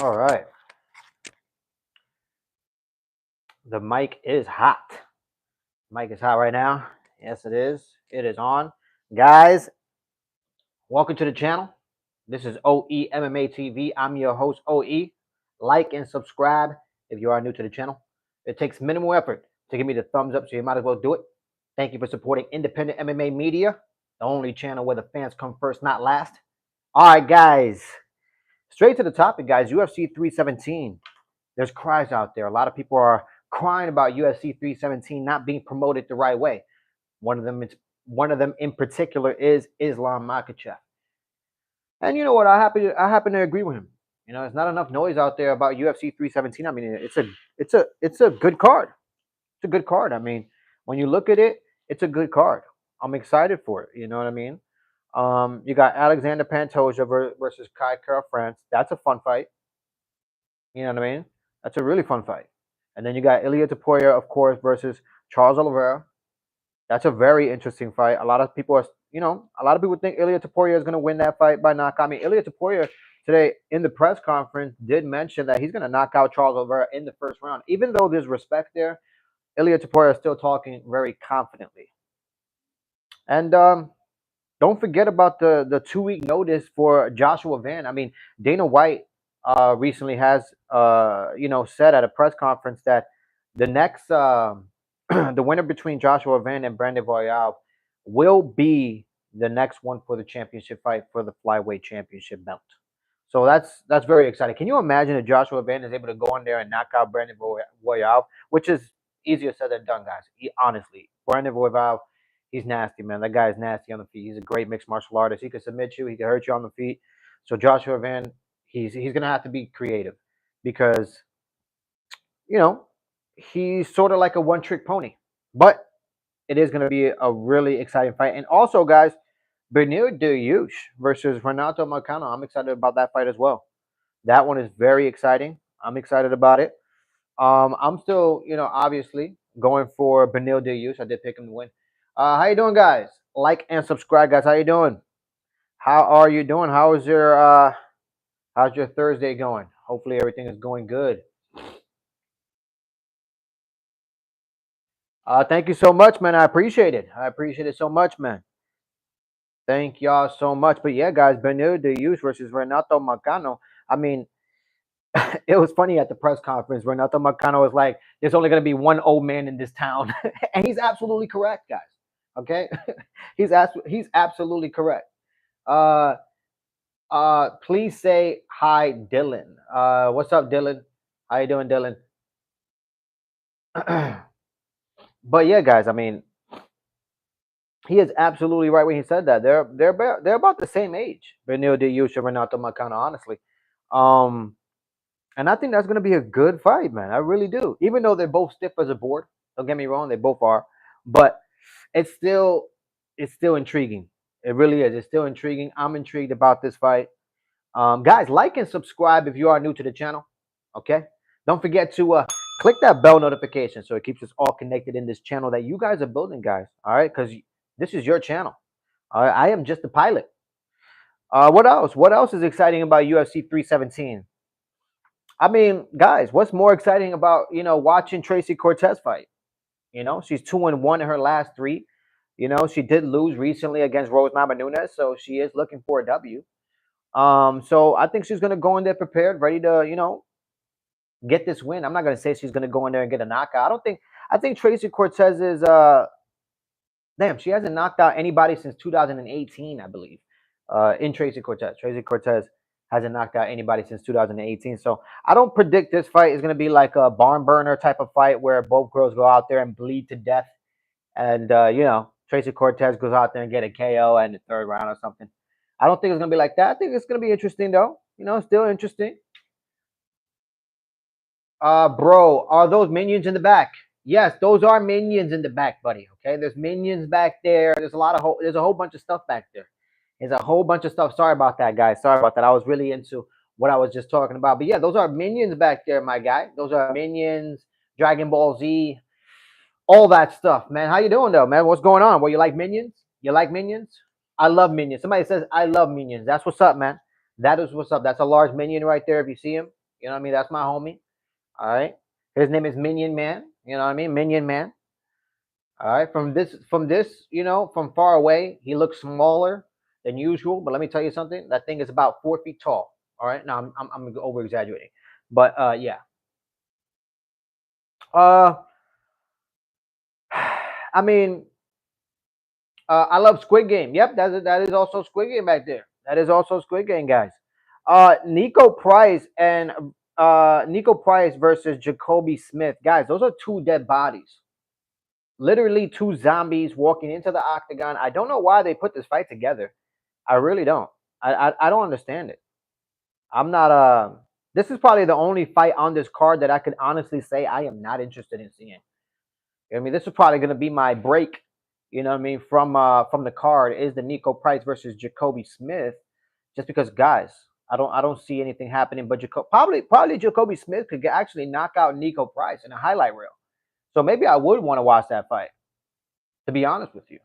All right. The mic is hot. Mic is hot right now. Yes, it is. It is on. Guys, welcome to the channel. This is OE MMA TV. I'm your host, OE. Like and subscribe if you are new to the channel. It takes minimal effort to give me the thumbs up, so you might as well do it. Thank you for supporting independent MMA media, the only channel where the fans come first, not last. All right, guys. Straight to the topic, guys. UFC 317. There's cries out there. A lot of people are crying about UFC 317 not being promoted the right way. One of them in particular is Islam Makhachev. And you know what? I happen to agree with him. You know, there's not enough noise out there about UFC 317. I mean, it's a good card. It's a good card. I mean, when you look at it, it's a good card. I'm excited for it. You know what I mean? You got Alexander Pantoja versus Kai Kara France. That's a fun fight. You know what I mean? That's a really fun fight. And then you got Ilia Topuria, of course, versus Charles Oliveira. That's a very interesting fight. A lot of people think Ilia Topuria is going to win that fight by knockout. I mean, Ilia Topuria today in the press conference did mention that he's going to knock out Charles Oliveira in the first round. Even though there's respect there, Ilia Topuria is still talking very confidently. And don't forget about the 2-week notice for Joshua Van. I mean, Dana White recently has said at a press conference that the next the winner between Joshua Van and Brandon Royale will be the next one for the championship fight for the flyweight championship belt. So that's very exciting. Can you imagine if Joshua Van is able to go in there and knock out Brandon Royale, which is easier said than done, guys. Honestly, Brandon Royale, he's nasty, man. That guy is nasty on the feet. He's a great mixed martial artist. He can submit you. He can hurt you on the feet. So Joshua Van, he's gonna have to be creative because you know he's sort of like a one-trick pony. But it is gonna be a really exciting fight. And also, guys, Benil Dariush versus Renato Moicano. I'm excited about that fight as well. That one is very exciting. I'm excited about it. I'm still, obviously going for Benil Dariush. I did pick him to win. How you doing, guys? Like and subscribe, guys. How you doing? How are you doing? How's your Thursday going? Hopefully everything is going good. Thank you so much, man. I appreciate it. I appreciate it so much, man. Thank y'all so much. But yeah, guys, Benil Dariush versus Renato Moicano. I mean, it was funny at the press conference. Renato Moicano was like, "There's only going to be one old man in this town," and he's absolutely correct, guys. Okay, he's absolutely correct. Uh, please say hi, Dylan. What's up, Dylan? How you doing, Dylan? But yeah, guys. I mean, he is absolutely right when he said that. They're about the same age. Benil Dariush and Renato Moicano, honestly. Um, And I think that's going to be a good fight, man. I really do. Even though they're both stiff as a board, don't get me wrong, they both are. But it's still intriguing. It really is. It's still intriguing. I'm intrigued about this fight. Guys, like and subscribe if you are new to the channel. Okay. Don't forget to click that bell notification so it keeps us all connected in this channel that you guys are building, guys. All right, because this is your channel. All right, I am just the pilot. What else? What else is exciting about UFC 317? I mean, guys, what's more exciting about watching Tracy Cortez fight? She's 2-1 in her last 3. She did lose recently against Rose Namajunas, so she is looking for a W. So I think she's gonna go in there prepared, ready to get this win. I'm not gonna say she's gonna go in there and get a knockout. I don't think. I think Tracy Cortez is damn. She hasn't knocked out anybody since 2018, I believe. In Tracy Cortez, hasn't knocked out anybody since 2018. So I don't predict this fight is going to be like a barn burner type of fight where both girls go out there and bleed to death. And, Tracy Cortez goes out there and get a KO in the 3rd round or something. I don't think it's going to be like that. I think it's going to be interesting, though. Still interesting. Bro, are those minions in the back? Yes, those are minions in the back, buddy. Okay, there's minions back there. There's a whole bunch of stuff back there. There's a whole bunch of stuff. Sorry about that, guys. Sorry about that. I was really into what I was just talking about. But yeah, those are minions back there, my guy. Those are minions, Dragon Ball Z, all that stuff, man. How you doing, though, man? What's going on? Well, you like minions? You like minions? I love minions. Somebody says, I love minions. That's what's up, man. That is what's up. That's a large minion right there if you see him. You know what I mean? That's my homie. All right. His name is Minion Man. You know what I mean? Minion Man. All right. From this, from far away, he looks smaller than usual. But let me tell you something. That thing is about 4 feet tall. All right. Now I'm over exaggerating, but yeah. Uh, I mean, I love Squid Game. Yep, that is also Squid Game back there. That is also Squid Game, guys. Nico Price versus Jacoby Smith, guys. Those are two dead bodies. Literally two zombies walking into the octagon. I don't know why they put this fight together. I really don't. I don't understand it. I'm not. This is probably the only fight on this card that I could honestly say I am not interested in seeing. I mean, this is probably going to be my break. You know what I mean? From the card is the Nico Price versus Jacoby Smith, just because guys, I don't see anything happening. But probably Jacoby Smith could actually knock out Nico Price in a highlight reel. So maybe I would want to watch that fight. To be honest with you,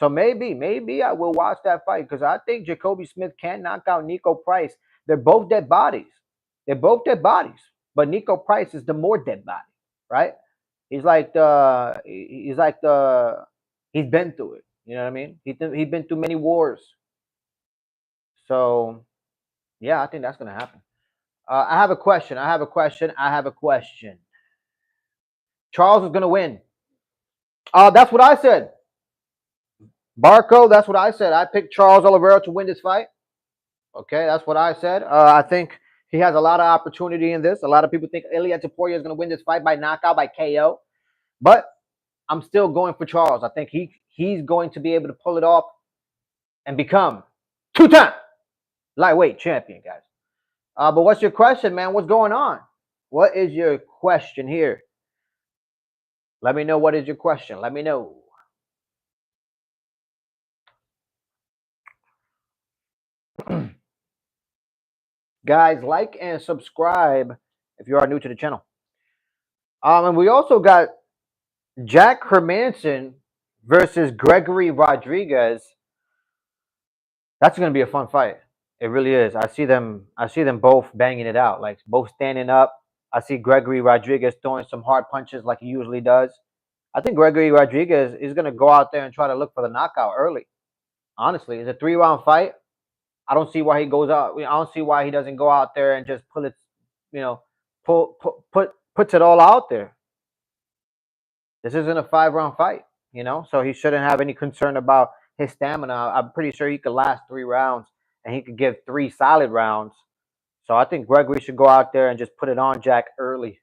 so maybe I will watch that fight because I think Jacoby Smith can knock out Nico Price. They're both dead bodies. They're both dead bodies, but Nico Price is the more dead body, right? He's been through it. You know what I mean? He's been through many wars. So yeah, I think that's gonna happen. I have a question. Charles is gonna win. That's what I said. Barco, that's what I said. I picked Charles Oliveira to win this fight. Okay, that's what I said. I think he has a lot of opportunity in this. A lot of people think Ilia Topuria is going to win this fight by knockout, by KO. But I'm still going for Charles. I think he's going to be able to pull it off and become two-time lightweight champion, guys. But what's your question, man? What's going on? What is your question here? Let me know what is your question. Let me know. Guys, like and subscribe if you are new to the channel. And we also got Jack Hermanson versus Gregory Rodriguez. That's going to be a fun fight. It really is. I see them both banging it out, like both standing up. I see Gregory Rodriguez throwing some hard punches like he usually does. I think Gregory Rodriguez is going to go out there and try to look for the knockout early. Honestly, it's a 3-round fight. I don't see why he goes out. I don't see why he doesn't go out there and just pull it, puts it all out there. This isn't a 5-round fight, so he shouldn't have any concern about his stamina. I'm pretty sure he could last 3 rounds and he could give 3 solid rounds. So I think Gregory should go out there and just put it on Jack early.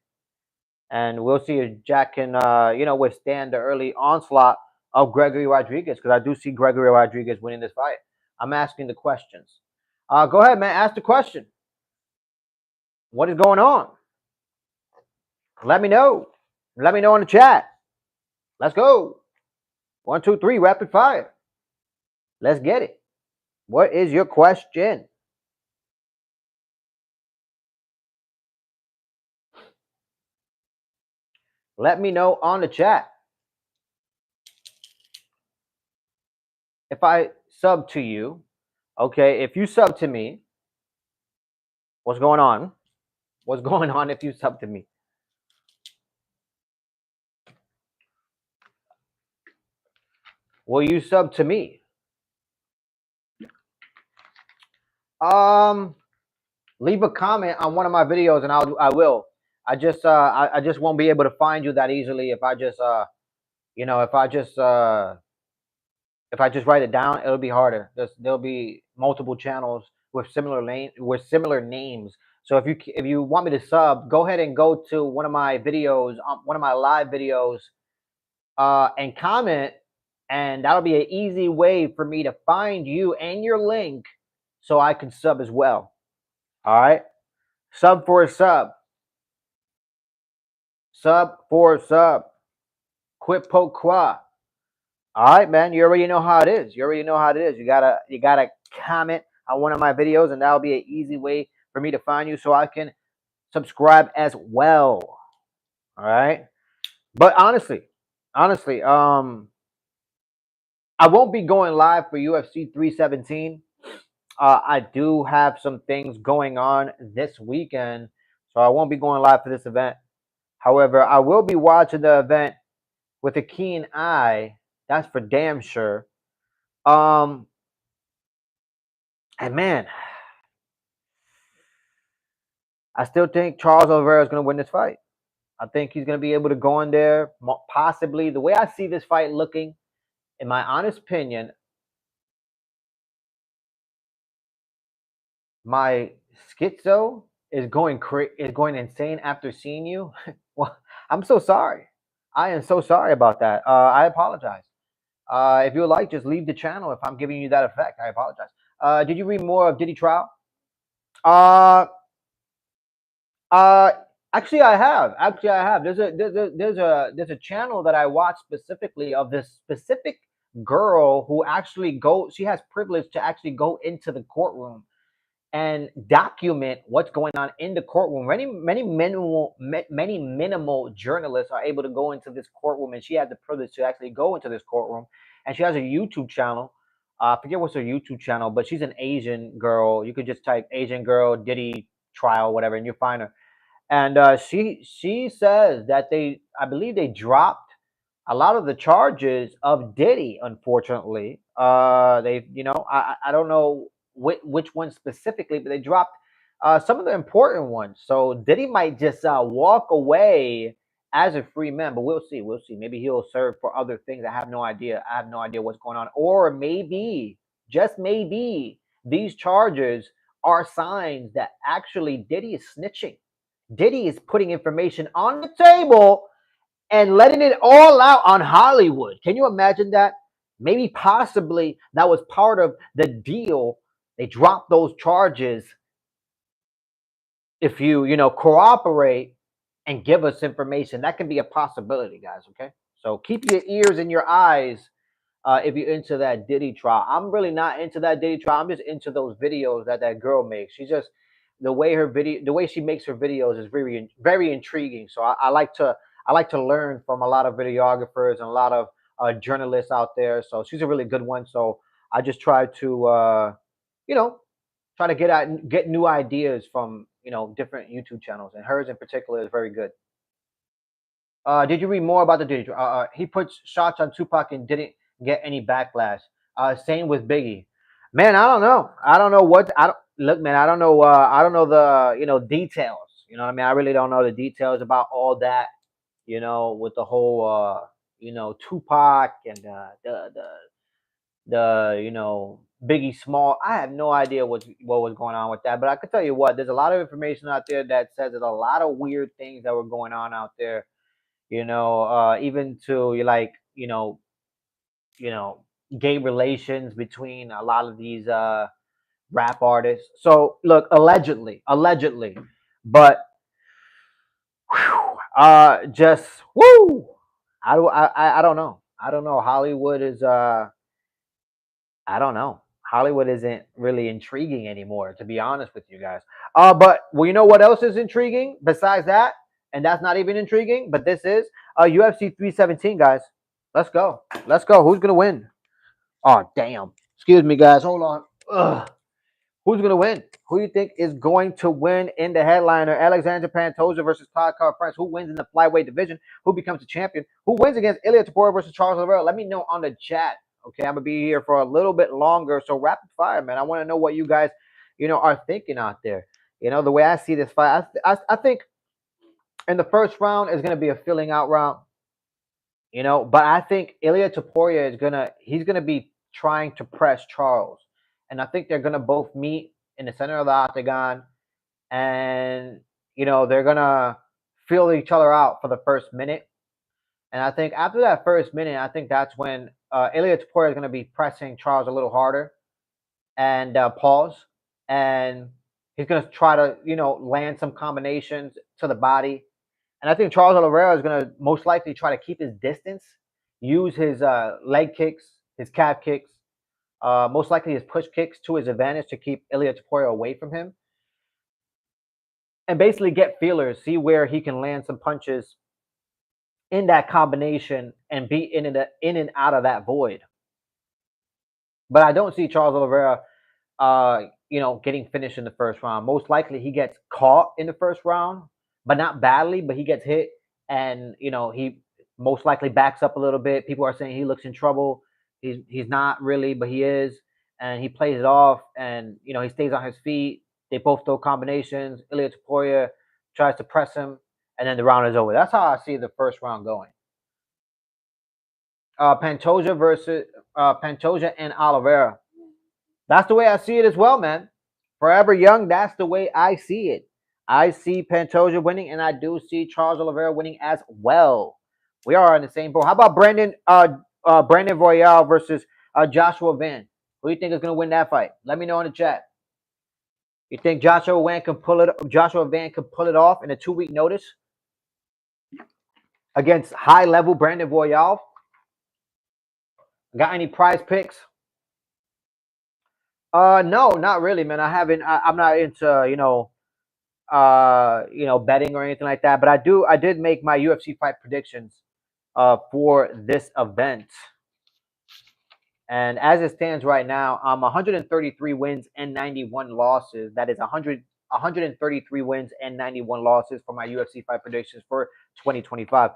And we'll see if Jack can, withstand the early onslaught of Gregory Rodriguez, because I do see Gregory Rodriguez winning this fight. I'm asking the questions. Go ahead, man. Ask the question. What is going on? Let me know. Let me know in the chat. Let's go. 1, 2, 3, rapid fire. Let's get it. What is your question? Let me know on the chat. If I sub to you, okay, if you sub to me, what's going on? What's going on if you sub to me? Will you sub to me? Leave a comment on one of my videos and I will. I just won't be able to find you that easily if I just if I just write it down, it'll be harder. There'll be multiple channels with similar names. So if you want me to sub, go ahead and go to one of my videos, one of my live videos, and comment, and that'll be an easy way for me to find you and your link, so I can sub as well. All right, sub for a sub. Sub for a sub. Quid pro quo. All right, man. You already know how it is. You gotta comment on one of my videos, and that'll be an easy way for me to find you, so I can subscribe as well. All right. But honestly, I won't be going live for UFC 317. I do have some things going on this weekend, so I won't be going live for this event. However, I will be watching the event with a keen eye. That's for damn sure. And man, I still think Charles Oliveira is going to win this fight. I think he's going to be able to go in there, possibly. The way I see this fight looking, in my honest opinion, my schizo is going insane after seeing you. Well, I'm so sorry. I am so sorry about that. I apologize. If you would like, just leave the channel if I'm giving you that effect. I apologize. Did you read more of Diddy trial? Uh, uh, actually, I have. Actually, I have. There's a channel that I watch specifically of this specific girl who actually she has privilege to actually go into the courtroom and document what's going on in the courtroom. Many minimal journalists are able to go into this courtroom, and she has the privilege to actually go into this courtroom. And she has a YouTube channel. I forget what's her YouTube channel, but she's an Asian girl. You could just type Asian girl Diddy trial, whatever, and you'll find her. And she says that I believe they dropped a lot of the charges of Diddy. Unfortunately, I don't know which one specifically, but they dropped some of the important ones. So Diddy might just walk away as a free man, but we'll see. We'll see. Maybe he'll serve for other things. I have no idea. I have no idea what's going on, or maybe, just maybe, these charges are signs that actually Diddy is snitching. Diddy is putting information on the table and letting it all out on Hollywood. Can you imagine that? Maybe possibly that was part of the deal. They dropped those charges if you cooperate and give us information. That can be a possibility, guys, okay? So keep your ears and your eyes if you're into that Diddy trial. I'm really not into that Diddy trial. I'm just into those videos that girl makes. She's just the way she makes her videos is very intriguing. So I like to learn from a lot of videographers and a lot of journalists out there. So she's a really good one. So I just try to you know try to get new ideas from different YouTube channels, and hers in particular is very good. Did you read more about the Diddy? He puts shots on Tupac and didn't get any backlash. Same with Biggie. Man, I don't know. I don't know what. I don't look, man. I don't know. I don't know the details. You know what I mean? I really don't know the details about all that. With the whole Tupac and the Biggie Small. I have no idea what was going on with that. But I could tell you what. There's a lot of information out there that says there's a lot of weird things that were going on out there, even to you know gay relations between a lot of these rap artists. So look, allegedly, but just woo. I don't know. I don't know. Hollywood is I don't know. Hollywood isn't really intriguing anymore, to be honest with you guys. But well, you know what else is intriguing besides that? And that's not even intriguing, but this is UFC 317, guys. Let's go. Let's go. Who's gonna win? Oh, damn. Excuse me, guys. Hold on. Ugh. Who's gonna win? Who do you think is going to win in the headliner? Alexander Pantoja versus Todd Carl-France. Who wins in the flyweight division? Who becomes the champion? Who wins against Ilia Topuria versus Charles Oliveira? Let me know on the chat. Okay, I'm gonna be here for a little bit longer. So rapid fire, man. I want to know what you guys, are thinking out there. The way I see this fight, I think in the first round is gonna be a filling out round. But I think Ilia Topuria he's gonna be trying to press Charles, and I think they're gonna both meet in the center of the octagon, and they're gonna feel each other out for the first minute. And I think after that first minute, I think that's when Ilia Topuria is gonna be pressing Charles a little harder and pause, and he's gonna try to land some combinations to the body. And I think Charles Oliveira is going to most likely try to keep his distance, use his leg kicks, his calf kicks, most likely his push kicks to his advantage to keep Ilia Topuria away from him, and basically get feelers, see where he can land some punches in that combination and be in and out of that void. But I don't see Charles Oliveira, getting finished in the first round. Most likely he gets caught in the first round, but not badly, but he gets hit, and he most likely backs up a little bit. People are saying he looks in trouble. He's not really, but he is, and he plays it off, and he stays on his feet. They both throw combinations. Ilya Taporia tries to press him, and then the round is over. That's how I see the first round going. Pantoja and Oliveira. That's the way I see it as well, man. Forever Young, that's the way I see it. I see Pantoja winning, and I do see Charles Oliveira winning as well. We are in the same boat. How about Brandon Royale versus Joshua Van? Who do you think is going to win that fight? Let me know in the chat. You think Joshua Van can pull it off in a 2-week notice against high level Brandon Royale? Got any prize picks? No, not really, man. I haven't. I'm not into betting or anything like that. But I did make my UFC fight predictions for this event. And as it stands right now, I'm 133 wins and 91 losses. That is 133 wins and 91 losses for my UFC fight predictions for 2025.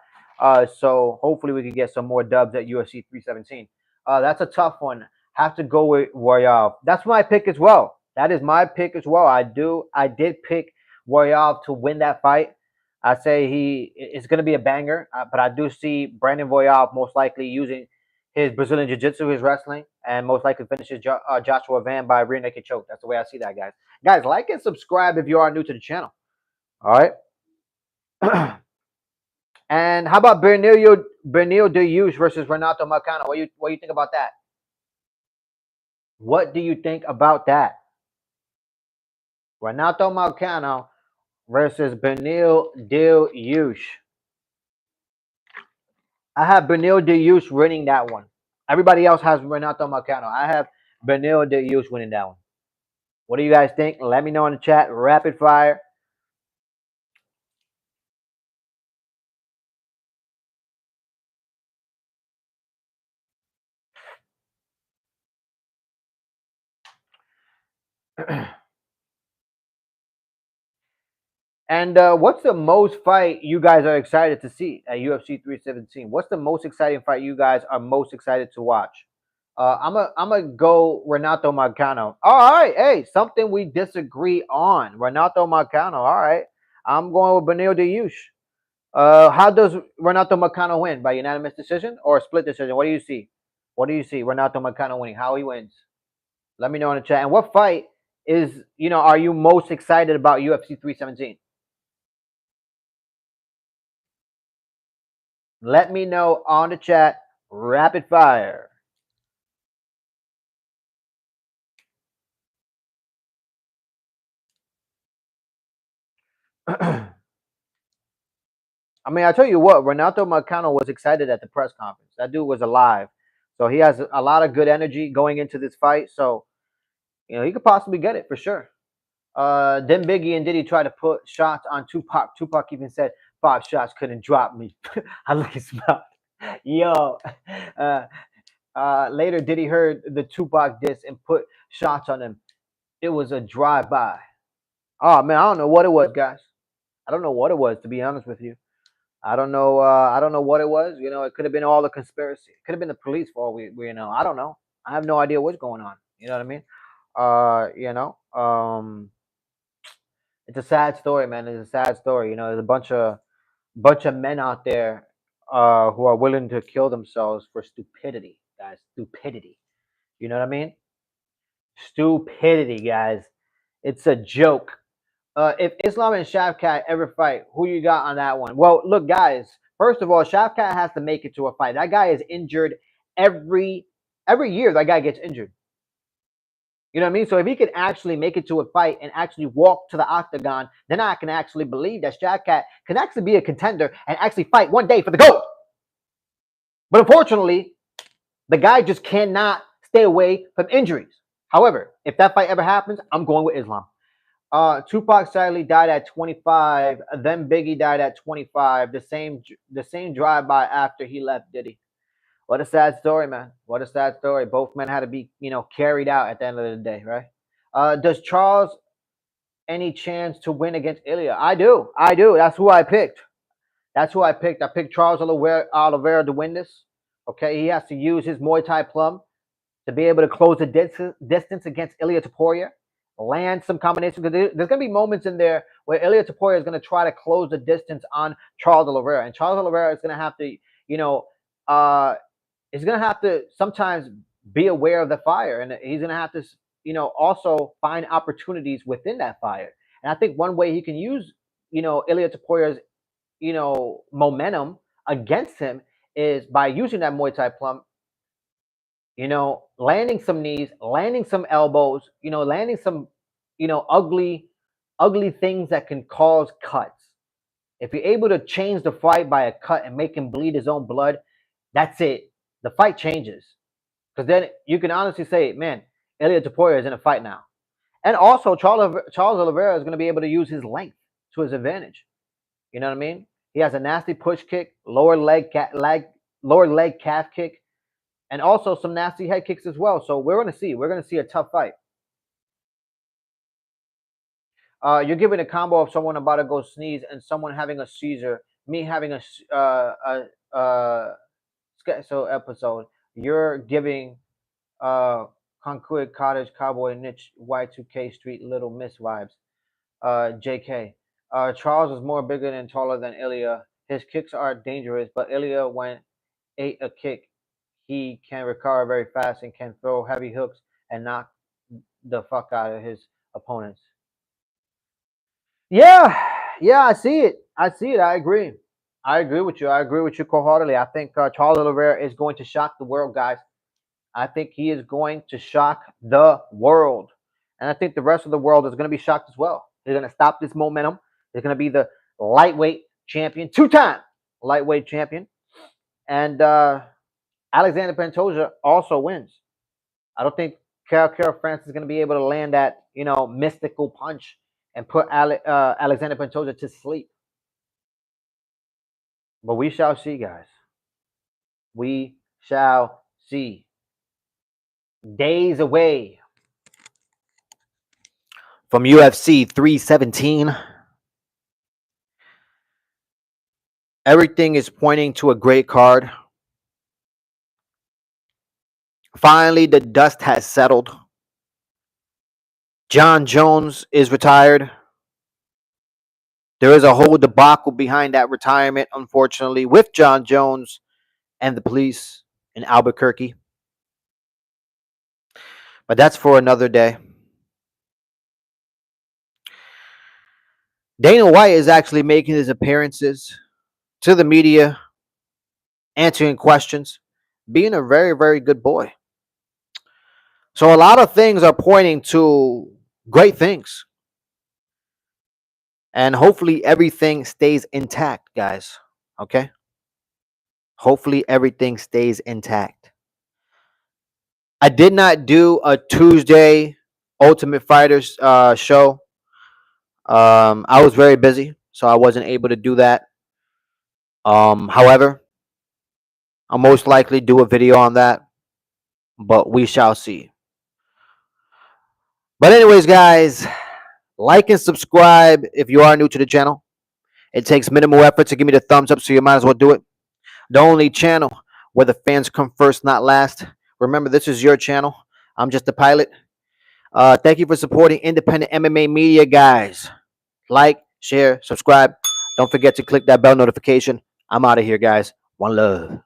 So hopefully we can get some more dubs at UFC 317. That's a tough one. Have to go with Royale. That's my pick as well. That is my pick as well. I did pick Royale to win that fight. I say it's going to be a banger, but I do see Brandon Royale most likely using his Brazilian Jiu-Jitsu, his wrestling, and most likely finishes Joshua Van by rear naked choke. That's the way I see that, guys. Guys, like and subscribe if you are new to the channel. All right. And how about Bernil Dariush versus Renato Marcano? What do you think about that? What do you think about that? Renato Marcano versus Bernil Dariush. I have Bernil Dariush winning that one. Everybody else has Renato Marcano. I have Bernil Dariush winning that one. What do you guys think? Let me know in the chat. Rapid fire. And what's the most fight you guys are excited to see at UFC 317? What's the most exciting fight you guys are most excited to watch? I'm gonna go Renato Marcano. All right, hey, something we disagree on. Renato Marcano. All right, I'm going with Benil Dariush. How does Renato Marcano win? By unanimous decision or split decision? What do you see? What do you see Renato Marcano winning? How he wins? Let me know in the chat. And what fight are you most excited about UFC 317? Let me know on the chat. Rapid fire. I mean, I tell you what, Renato Marcano was excited at the press conference. That dude was alive. So he has a lot of good energy going into this fight. So, he could possibly get it for sure. Then Biggie and Diddy tried to put shots on Tupac. Tupac even said 5 shots couldn't drop me. I look his mouth. Yo. Later, Diddy heard the Tupac diss and put shots on him. It was a drive-by. Oh, man, I don't know what it was, guys. I don't know what it was, to be honest with you. I don't know. I don't know what it was. It could have been all the conspiracy. It could have been the police for all we know. I don't know. I have no idea what's going on. You know what I mean? It's a sad story, man. It's a sad story. There's a bunch of men out there who are willing to kill themselves for stupidity, guys. Stupidity. You know what I mean? Stupidity, guys. It's a joke. If Islam and Shavkat ever fight, who you got on that one? Well, look, guys. First of all, Shavkat has to make it to a fight. That guy is injured every year. That guy gets injured. You know what I mean? So if he can actually make it to a fight and actually walk to the octagon, then I can actually believe that Shavkat can actually be a contender and actually fight one day for the gold. But unfortunately, the guy just cannot stay away from injuries. However, if that fight ever happens, I'm going with Islam. Tupac sadly died at 25. Then Biggie died at 25. The same drive-by after he left Diddy. What a sad story, man. What a sad story. Both men had to be, carried out at the end of the day, right? Does Charles any chance to win against Ilya? I do. I do. That's who I picked. That's who I picked. I picked Charles Oliveira to win this. Okay, he has to use his Muay Thai plum to be able to close the distance against Ilya Taporia, land some combinations. Because there's going to be moments in there where Ilya Taporia is going to try to close the distance on Charles Oliveira. And Charles Oliveira is going to have to, he's going to have to sometimes be aware of the fire. And he's going to have to, also find opportunities within that fire. And I think one way he can use, Ilya Taporia's, momentum against him is by using that Muay Thai plum, landing some knees, landing some elbows, landing some, ugly things that can cause cuts. If you're able to change the fight by a cut and make him bleed his own blood, that's it. The fight changes. Because then you can honestly say, man, Ilya Taporia is in a fight now. And also, Charles Oliveira is going to be able to use his length to his advantage. You know what I mean? He has a nasty push kick, lower leg calf kick, and also some nasty head kicks as well. So we're going to see a tough fight. You're giving a combo of someone about to go sneeze and someone having a seizure, me having a schizo episode. You're giving Concord Cottage Cowboy Niche Y2K Street Little Miss vibes. JK. Charles is more bigger and taller than Ilya. His kicks are dangerous, but Ilya, when ate a kick, he can recover very fast and can throw heavy hooks and knock the fuck out of his opponents. Yeah, I see it. I agree. I agree with you. I agree with you wholeheartedly. I think Charles Oliveira is going to shock the world, guys. I think he is going to shock the world. And I think the rest of the world is going to be shocked as well. They're going to stop this momentum. They're going to be the lightweight champion, two-time lightweight champion. And Alexander Pantoja also wins. I don't think Carol France is going to be able to land that, mystical punch and put Alexander Pantoja to sleep. But we shall see, guys. We shall see. Days away from UFC 317. Everything is pointing to a great card. Finally, the dust has settled. John Jones is retired. There is a whole debacle behind that retirement, unfortunately, with John Jones and the police in Albuquerque. But that's for another day. Dana White is actually making his appearances to the media, answering questions, being a very, very good boy. So a lot of things are pointing to great things. And hopefully everything stays intact, guys. Okay? Hopefully everything stays intact. I did not do a Tuesday Ultimate Fighters show. I was very busy, so I wasn't able to do that. However, I'll most likely do a video on that, but we shall see. But anyways, guys, like and subscribe if you are new to the channel. It takes minimal effort to give me the thumbs up, so you might as well do it. The only channel where the fans come first, not last. Remember, this is your channel. I'm just a pilot. Thank you for supporting independent MMA media, guys. Like, share, subscribe. Don't forget to click that bell notification. I'm out of here, guys. One love.